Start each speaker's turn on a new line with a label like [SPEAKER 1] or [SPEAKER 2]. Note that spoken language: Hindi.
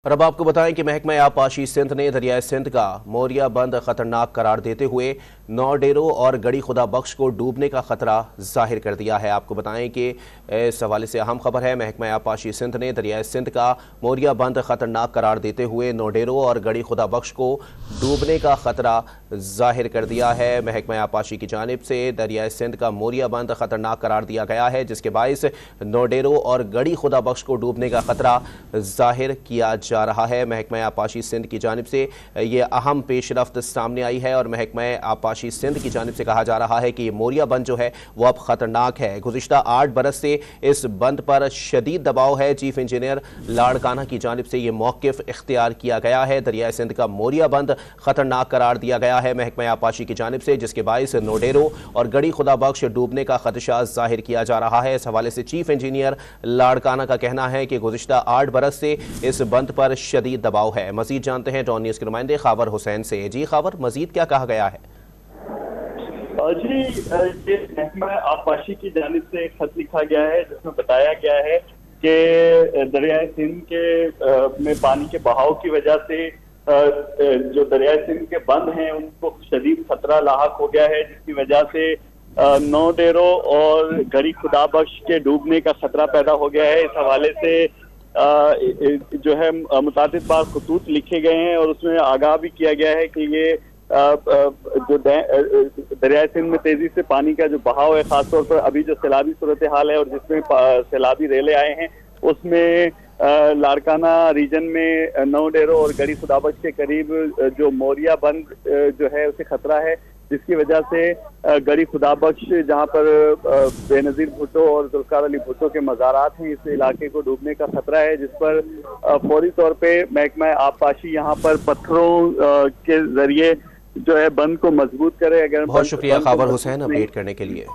[SPEAKER 1] और अब आपको बताएं कि महकमा आबपाशी सिंध ने दरियाए सिंध का मोरिया बंद खतरनाक करार देते हुए 9 डेरों और गड़ी खुदा बख्श को डूबने का खतरा जाहिर कर दिया है। आपको बताएं कि इस हवाले से अहम खबर है। महकमा आबपाशी सिंध ने दरियाए सिंध का मोरिया बंद खतरनाक करार देते हुए 9 डेरों और गड़ी खुदा बख्श को डूबने का खतरा जाहिर कर दिया है। महकमा आबपाशी की जानिब से दरियाए सिंध का मोरिया बंद खतरनाक करार दिया गया है, जिसके बायस 9 डेरों और गड़ी खुदा बख्श को डूबने का खतरा जाहिर किया जा रहा है। महकमा आबपाशी सिंध की जानिब से ये अहम पेशरफ्त सामने आई है और महकमा आबपाशी सिंध की जानिब से कहा जा रहा है कि ये मोरिया बंद जो है वो अब खतरनाक है। गुज़िश्ता 8 बरस से इस बंद पर शदीद दबाव है। चीफ इंजीनियर लाड़काना की जानिब से ये मौक़िफ़ इख्तियार किया गया है। दरियाए सिंध का मोरिया बंद खतरनाक करार दिया गया है महकमा आबपाशी की जानिब से, जिसके बायस 9 डेरों और गड़ी खुदा बख्श डूबने का खदशा जाहिर किया जा रहा है। इस हवाले से चीफ इंजीनियर लाड़काना का कहना है कि गुज़िश्ता 8 बरस से इस बंद पर शदीद दबाव है। मजीद जानते हैं डॉन न्यूज़ के नुमाइंदे खावर हुसैन से। जी खावर, मजीद क्या कहा गया है?
[SPEAKER 2] जी, ये महकमा आबपाशी की जानिब से एक खत लिखा गया है जिसमें बताया गया है कि दरियाए सिंध के में पानी के बहाव की वजह से जो दरियाए सिंध के बंद हैं उनको शदीद खतरा लाहक हो गया है, जिसकी वजह से 9 डेरों और गड़ी खुदा बख्श के डूबने का खतरा पैदा हो गया है। इस हवाले से जो है मुतादिद बार खतूत लिखे गए हैं और उसमें आगाह भी किया गया है कि ये जो दरियाए सिंध में तेजी से पानी का जो बहाव है, खासतौर पर अभी जो सैलाबी सूरत हाल है और जिसमें सैलाबी रेले आए हैं, उसमें लाड़काना रीजन में 9 डेरों और गड़ी खुदा बख्श के करीब जो मोरिया बंद जो है उसे खतरा है, जिसकी वजह से गड़ी खुदा बख्श जहाँ पर बेनज़ीर भुट्टो और जुल्फ़िकार अली भुट्टो के मज़ारात हैं, इस इलाके को डूबने का खतरा है, जिस पर फौरी तौर पे महकमा आबपाशी यहाँ पर पत्थरों के जरिए जो है बंद को मजबूत करे। अगर
[SPEAKER 1] बहुत शुक्रिया खावर हुसैन अपडेट करने के लिए।